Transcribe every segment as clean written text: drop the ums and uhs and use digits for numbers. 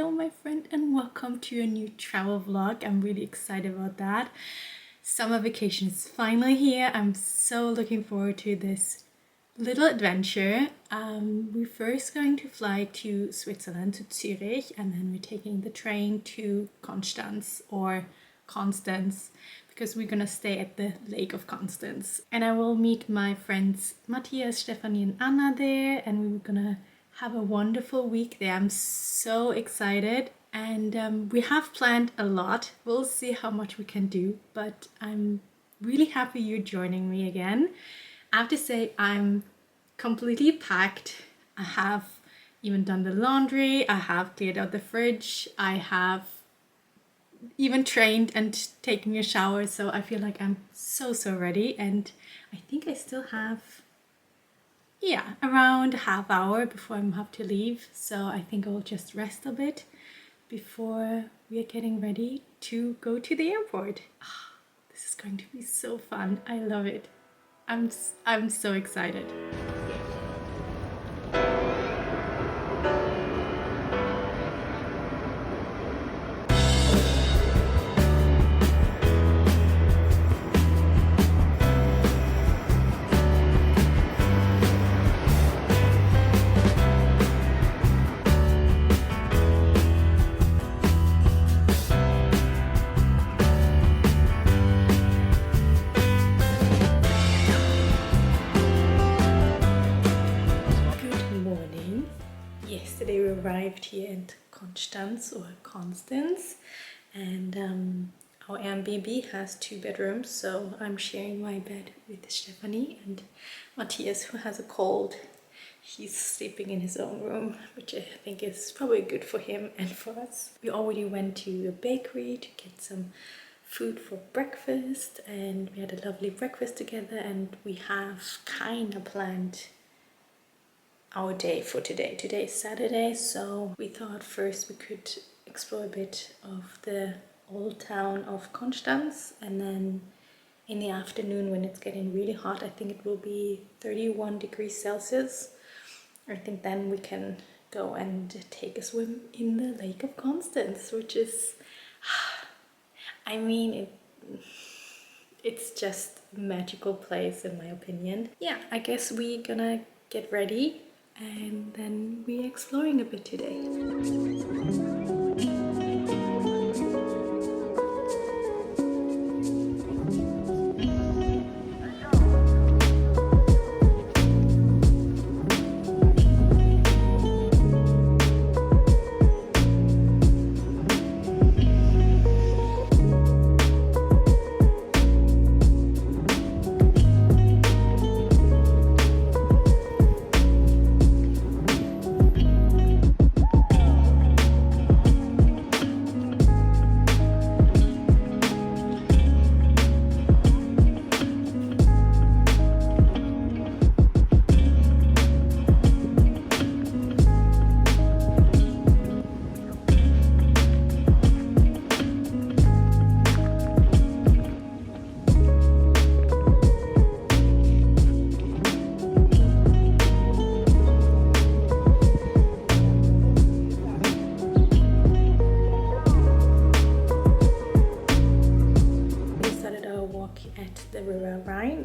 Hello my friend and welcome to a new travel vlog. I'm really excited about that. Summer vacation is finally here. I'm so looking forward to this little adventure. We're first going to fly to Switzerland, to Zurich, and then we're taking the train to Constance or Constance because we're gonna stay at the Lake of Constance. And I will meet my friends Matthias, Stephanie and Anna there, and we're gonna have a wonderful week there. I'm so excited, and we have planned a lot. We'll see how much we can do, but I'm really happy you're joining me again. I have to say I'm completely packed. I have even done the laundry, I have cleared out the fridge, I have even trained and taken a shower, so I feel like I'm so ready. And I think I still have around a half hour before I have to leave, so I think I'll just rest a bit before we are getting ready to go to the airport. This is going to be so fun. I love it. I'm so excited. Yesterday we arrived here at Constance or Constance, and our Airbnb has 2 bedrooms, so I'm sharing my bed with Stephanie, and Matthias, who has a cold, he's sleeping in his own room, which I think is probably good for him and for us. We already went to a bakery to get some food for breakfast, and we had a lovely breakfast together, and we have kind of planned our day for today. Today is Saturday, so we thought first we could explore a bit of the old town of Constance, and then in the afternoon when it's getting really hot, I think it will be 31 degrees Celsius, I think then we can go and take a swim in the Lake of Constance, which is, I mean, it's just a magical place in my opinion. Yeah, I guess we're gonna get ready and then we're exploring a bit today.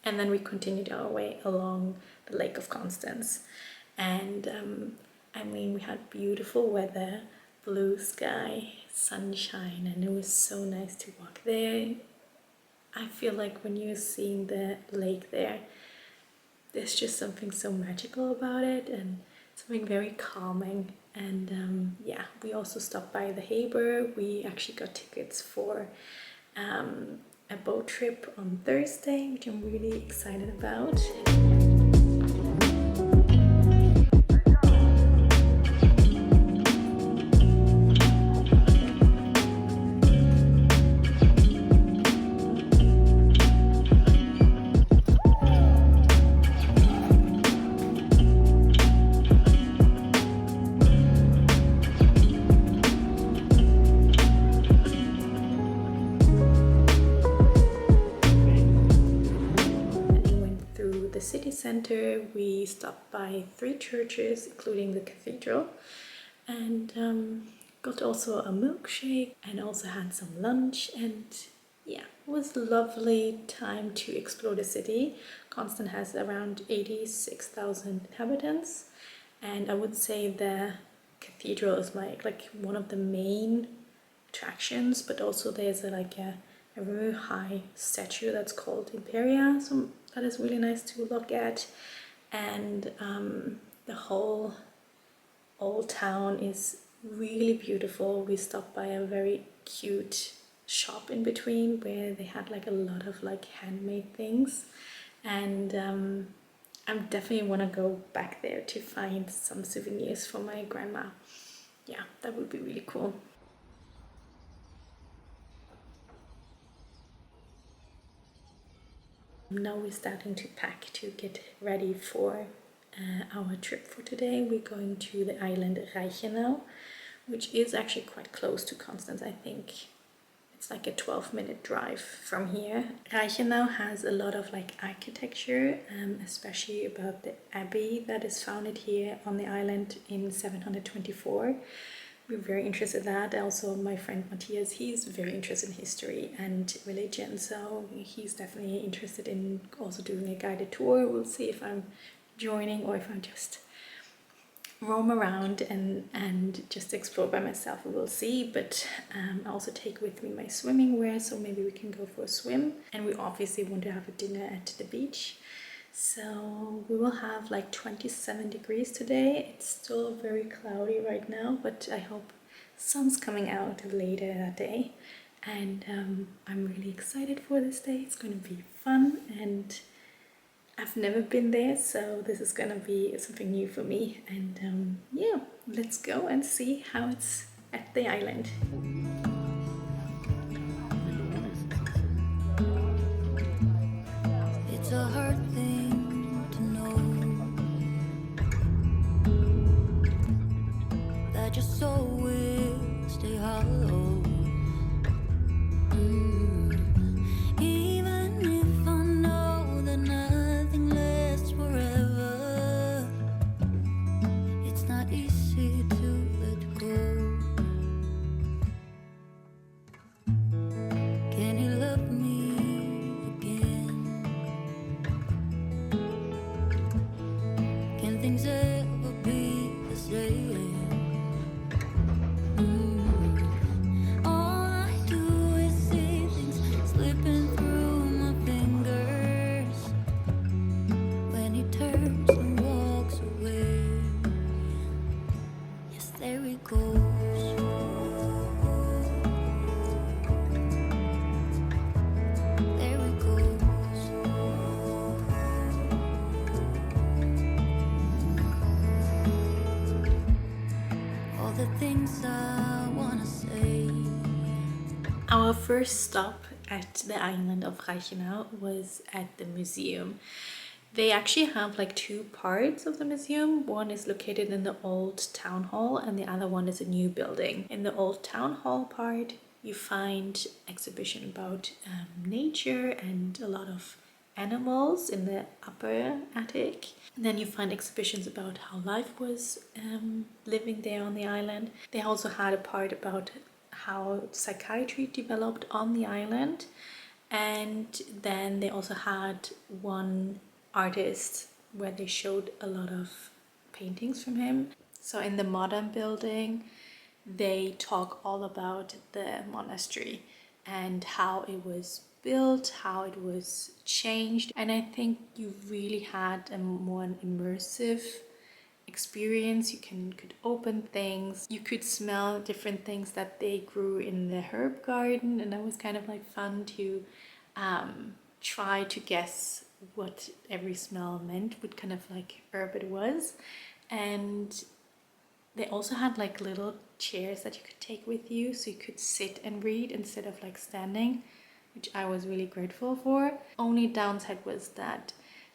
And then we continued our way along the Lake of Constance, and I mean, we had beautiful weather, blue sky, sunshine, and it was so nice to walk there. I feel like when you're seeing the lake there's just something so magical about it and something very calming. And yeah, we also stopped by the Haber. We actually got tickets for a boat trip on Thursday, which I'm really excited about. The city center, we stopped by 3 churches, including the cathedral, and got also a milkshake and also had some lunch, and yeah, it was a lovely time to explore the city. Constance has around 86,000 inhabitants, and I would say the cathedral is like one of the main attractions, but also there's a very high statue that's called Imperia, so that is really nice to look at. And the whole old town is really beautiful. We stopped by a very cute shop in between where they had like a lot of like handmade things, and I definitely want to go back there to find some souvenirs for my grandma. Yeah, that would be really cool. Now we're starting to pack to get ready for our trip for today. We're going to the island Reichenau, which is actually quite close to Constance. I think it's like a 12-minute drive from here. Reichenau has a lot of like architecture, especially about the abbey that is founded here on the island in 724. We're very interested in that. Also, my friend Matthias, he's very interested in history and religion, so he's definitely interested in also doing a guided tour. We'll see if I'm joining or if I'm just roam around and just explore by myself. We'll see, but I also take with me my swimming wear, so maybe we can go for a swim. And we obviously want to have a dinner at the beach. So we will have like 27 degrees today. It's still very cloudy right now, but I hope sun's coming out later that day. And I'm really excited for this day. It's going to be fun, and I've never been there, so this is going to be something new for me. And yeah, let's go and see how it's at the island. It's a hard thing to know that your soul will stay hollow. Even if I know that nothing lasts forever, it's not easy to let go. Can he love me again? Can things ever be the same? All I do is see things slipping through my fingers when he turns and walks away. Yes, there he goes. There he goes. All the things I wanna say. Our first stop at the island of Reichenau was at the museum. They actually have like two parts of the museum. One is located in the old town hall and the other one is a new building. In the old town hall part, you find exhibition about nature and a lot of animals in the upper attic. And then you find exhibitions about how life was living there on the island. They also had a part about how psychiatry developed on the island. And then they also had one artist where they showed a lot of paintings from him. So in the modern building, they talk all about the monastery and how it was built, how it was changed. And I think you really had a more immersive experience. You could open things, you could smell different things that they grew in the herb garden, and that was kind of like fun to try to guess what every smell meant, what kind of like herb it was. And they also had like little chairs that you could take with you, so you could sit and read instead of like standing, which I was really grateful for. Only downside was that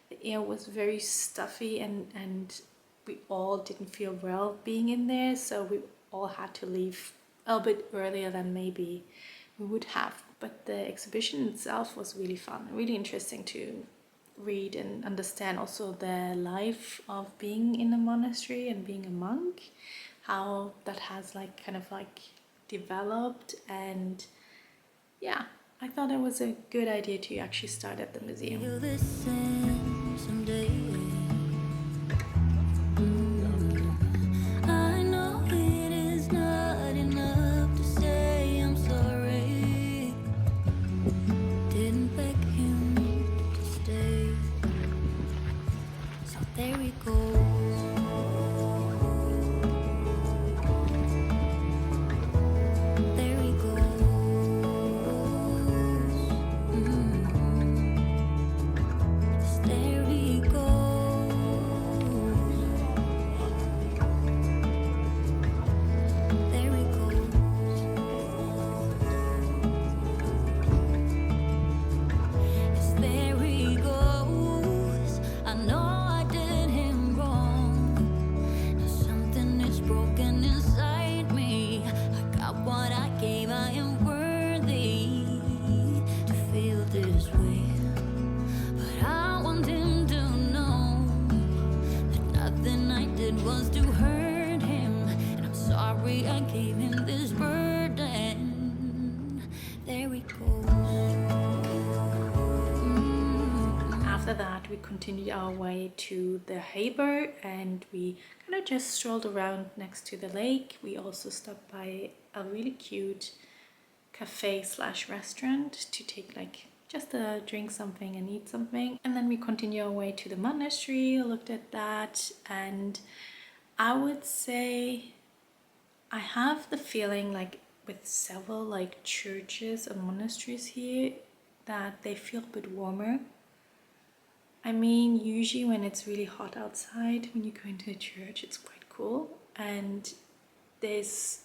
the air was very stuffy and we all didn't feel well being in there, so we all had to leave a bit earlier than maybe we would have. But the exhibition itself was really fun, really interesting to read and understand also the life of being in a monastery and being a monk, how that has like kind of like developed. And yeah, I thought it was a good idea to actually start at the museum. Feel the same someday. I know it is not enough to say I'm sorry. Didn't beg him to stay. So there we go. There he goes. Yes, there he goes. There he goes. Yes, there he goes. I know I did him wrong. Now something is broken inside me. I got what I gave. I am worthy to feel this way. But I want him to know that nothing I did was to hurt him. And I'm sorry I gave him this burden. There he goes. After that, we continued our way to the Heiber, and we kind of just strolled around next to the lake. We also stopped by a really cute cafe slash restaurant to take like just a drink something and eat something. And then we continue our way to the monastery, looked at that, and I would say I have the feeling like with several like churches and monasteries here that they feel a bit warmer. I mean, usually when it's really hot outside, when you go into a church, it's quite cool, and there's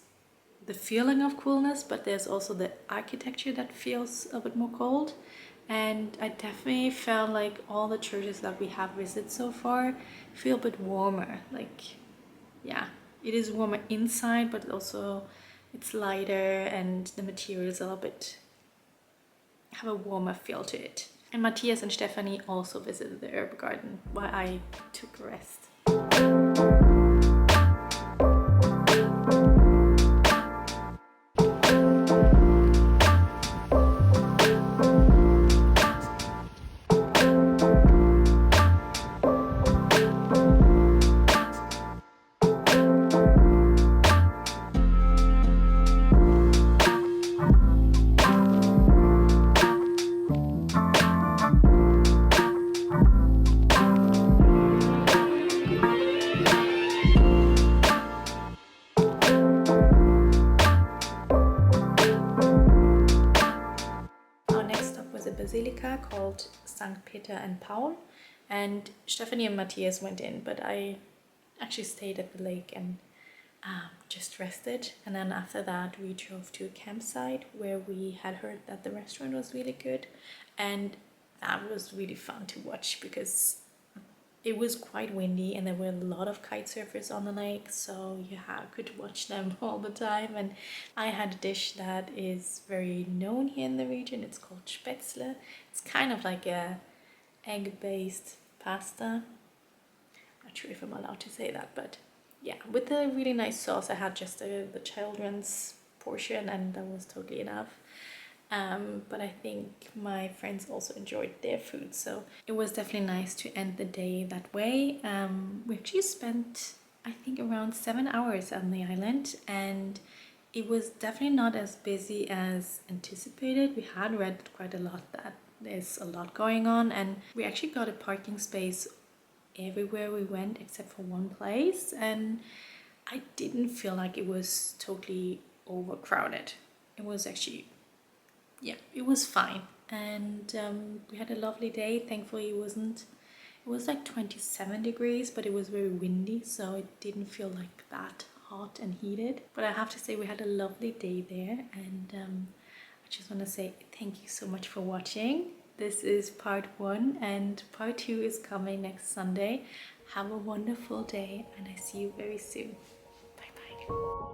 the feeling of coolness, but there's also the architecture that feels a bit more cold. And I definitely felt like all the churches that we have visited so far feel a bit warmer. Like, yeah, it is warmer inside, but also it's lighter and the materials are a bit, have a warmer feel to it. And Matthias and Stephanie also visited the herb garden while I took a rest. Basilica called St. Peter and Paul, and Stephanie and Matthias went in, but I actually stayed at the lake and just rested. And then after that we drove to a campsite where we had heard that the restaurant was really good, and that was really fun to watch because it was quite windy and there were a lot of kite surfers on the lake, so you could watch them all the time. And I had a dish that is very known here in the region. It's called Spätzle. It's kind of like a egg-based pasta. Not sure if I'm allowed to say that, but yeah, with a really nice sauce. I had just the children's portion and that was totally enough. But I think my friends also enjoyed their food, so it was definitely nice to end the day that way. We actually spent, I think, around 7 hours on the island, and it was definitely not as busy as anticipated. We had read quite a lot that there's a lot going on, and we actually got a parking space everywhere we went except for one place, and I didn't feel like it was totally overcrowded. It was actually, yeah, it was fine, and we had a lovely day. Thankfully it was like 27 degrees, but it was very windy, so it didn't feel like that hot and heated. But I have to say we had a lovely day there, and I just want to say thank you so much for watching. This is part 1, and part 2 is coming next Sunday. Have a wonderful day, and I see you very soon. Bye bye.